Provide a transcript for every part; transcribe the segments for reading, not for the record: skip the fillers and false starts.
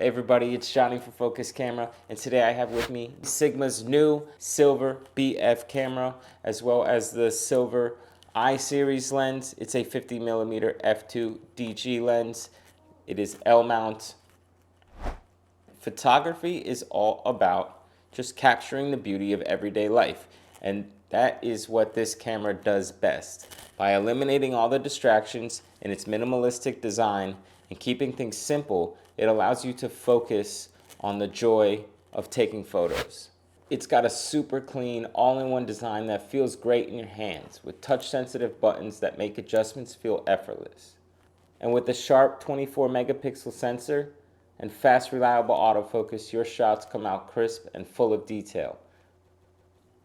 Hey everybody, it's Johnny for Focus Camera, and today I have with me Sigma's new silver BF camera, as well as the silver I series lens. It's a 50mm f2 DG lens. It is L mount. Photography is all about just capturing the beauty of everyday life, and that is what this camera does best. By eliminating all the distractions in its minimalistic design and keeping things simple, it allows you to focus on the joy of taking photos. It's got a super clean, all-in-one design that feels great in your hands, with touch-sensitive buttons that make adjustments feel effortless. And with the sharp 24 megapixel sensor and fast, reliable autofocus, your shots come out crisp and full of detail.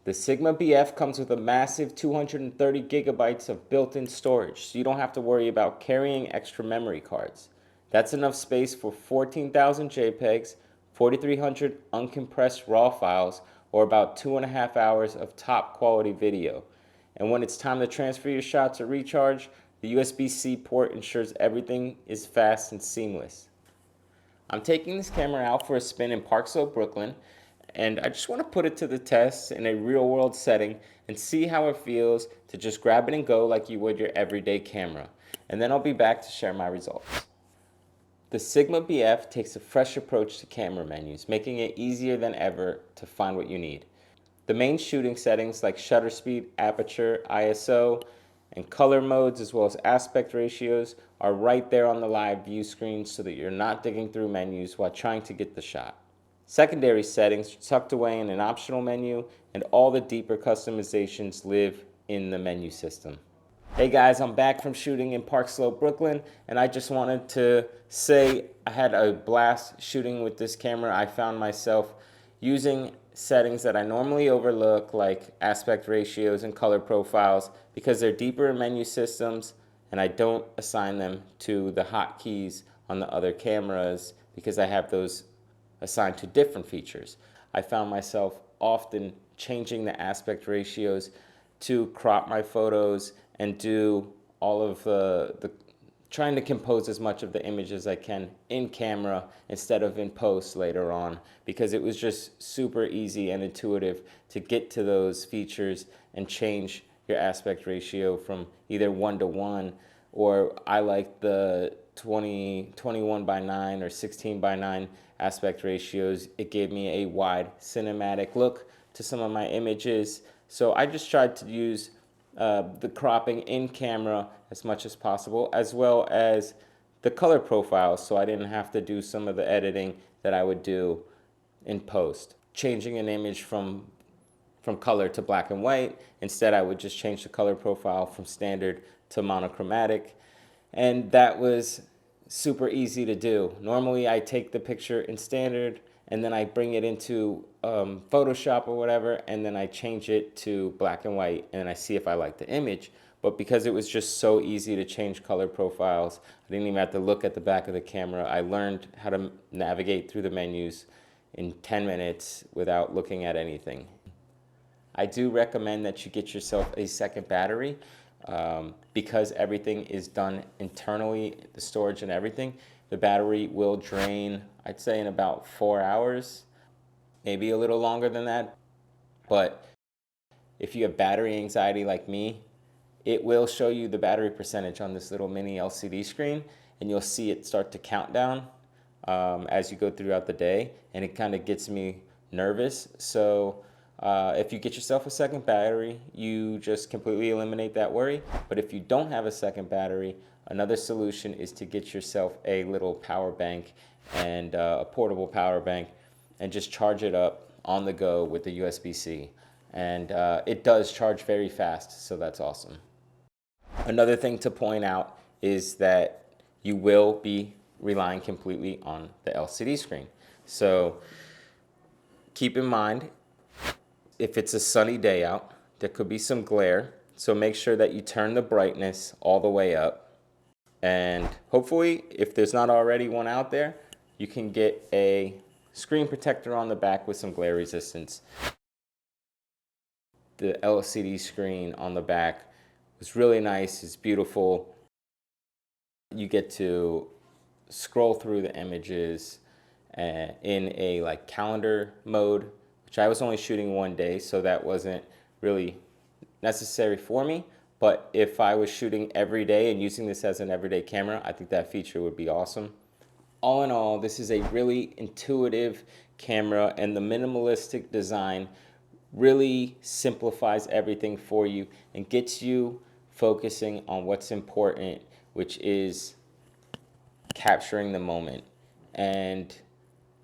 The Sigma BF comes with a massive 230 gigabytes of built-in storage, so you don't have to worry about carrying extra memory cards. That's enough space for 14,000 JPEGs, 4,300 uncompressed RAW files, or about 2.5 hours of top quality video. And when it's time to transfer your shots or recharge, the USB-C port ensures everything is fast and seamless. I'm taking this camera out for a spin in Park Slope, Brooklyn, and I just want to put it to the test in a real-world setting and see how it feels to just grab it and go like you would your everyday camera. And then I'll be back to share my results. The Sigma BF takes a fresh approach to camera menus, making it easier than ever to find what you need. The main shooting settings like shutter speed, aperture, ISO, and color modes, as well as aspect ratios, are right there on the live view screen so that you're not digging through menus while trying to get the shot. Secondary settings are tucked away in an optional menu, and all the deeper customizations live in the menu system. Hey guys, I'm back from shooting in Park Slope, Brooklyn, and I just wanted to say I had a blast shooting with this camera. I found myself using settings that I normally overlook, like aspect ratios and color profiles, because they're deeper in menu systems and I don't assign them to the hotkeys on the other cameras because I have those assigned to different features. I found myself often changing the aspect ratios to crop my photos and do all of the trying to compose as much of the image as I can in camera instead of in post later on, because it was just super easy and intuitive to get to those features and change your aspect ratio from either 1:1, or I like the 21:9 or 16:9 aspect ratios. It gave me a wide cinematic look to some of my images. So I just tried to use the cropping in camera as much as possible, as well as the color profiles, so I didn't have to do some of the editing that I would do in post. Changing an image from color to black and white, instead I would just change the color profile from standard to monochromatic, and that was super easy to do. Normally I take the picture in standard and then I bring it into Photoshop or whatever, and then I change it to black and white, and then I see if I like the image. But because it was just so easy to change color profiles, I didn't even have to look at the back of the camera. I learned how to navigate through the menus in 10 minutes without looking at anything. I do recommend that you get yourself a second battery because everything is done internally, the storage and everything. The battery will drain, I'd say, in about 4 hours, maybe a little longer than that. But if you have battery anxiety like me, it will show you the battery percentage on this little mini LCD screen, and you'll see it start to count down as you go throughout the day, and it kind of gets me nervous. So if you get yourself a second battery, you just completely eliminate that worry. But if you don't have a second battery, another solution is to get yourself a little power bank and a portable power bank, and just charge it up on the go with the USB-C. And it does charge very fast, so that's awesome. Another thing to point out is that you will be relying completely on the LCD screen. So keep in mind, if it's a sunny day out, there could be some glare. So make sure that you turn the brightness all the way up. And hopefully, if there's not already one out there, you can get a screen protector on the back with some glare resistance. The LCD screen on the back was really nice. It's beautiful. You get to scroll through the images in a like calendar mode, which I was only shooting one day, so that wasn't really necessary for me. But if I was shooting every day and using this as an everyday camera, I think that feature would be awesome. All in all, this is a really intuitive camera, and the minimalistic design really simplifies everything for you and gets you focusing on what's important, which is capturing the moment. And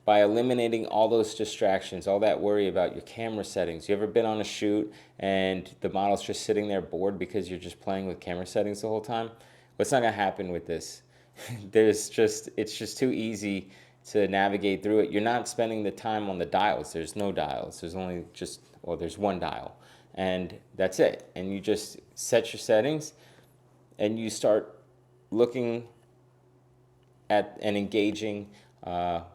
by eliminating all those distractions, all that worry about your camera settings. You ever been on a shoot and the model's just sitting there bored because you're just playing with camera settings the whole time? What's not gonna happen with this? It's just too easy to navigate through it. You're not spending the time on the dials. There's no dials. There's only just, well, there's one dial, and that's it. And you just set your settings and you start looking at and engaging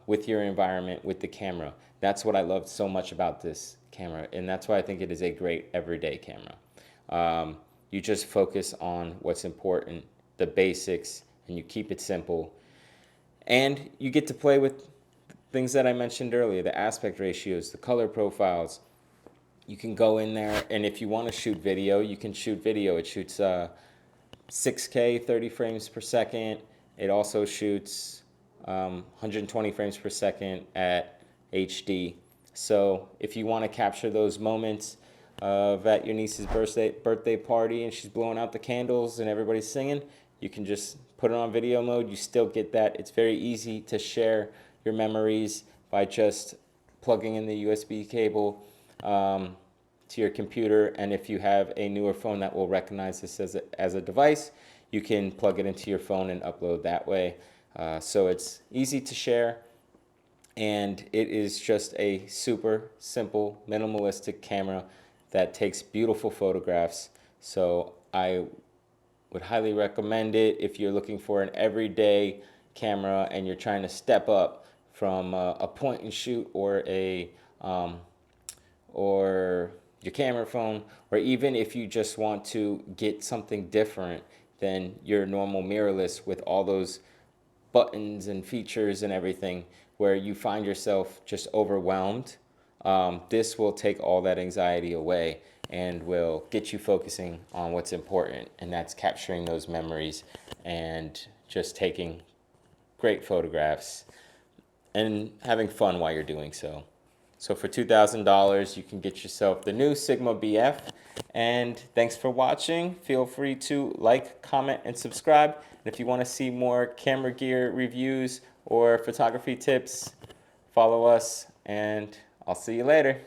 with your environment with the camera. That's what I loved so much about this camera, and that's why I think it is a great everyday camera. You just focus on what's important, the basics, and you keep it simple. And you get to play with things that I mentioned earlier, the aspect ratios, the color profiles. You can go in there, and if you want to shoot video, you can shoot video. It shoots 6K, 30 frames per second. It also shoots 120 frames per second at HD. So if you want to capture those moments of at your niece's birthday party and she's blowing out the candles and everybody's singing, you can just put it on video mode. You still get that. It's very easy to share your memories by just plugging in the USB cable to your computer. And if you have a newer phone that will recognize this as a device, you can plug it into your phone and upload that way. So it's easy to share, and it is just a super simple, minimalistic camera that takes beautiful photographs. So I would highly recommend it if you're looking for an everyday camera and you're trying to step up from a point and shoot or or your camera phone, or even if you just want to get something different than your normal mirrorless with all those buttons and features and everything, where you find yourself just overwhelmed. This will take all that anxiety away and will get you focusing on what's important, and that's capturing those memories and just taking great photographs and having fun while you're doing so. So for $2,000, you can get yourself the new Sigma BF. And thanks for watching. Feel free to like, comment, and subscribe. And if you want to see more camera gear reviews or photography tips, follow us, and I'll see you later.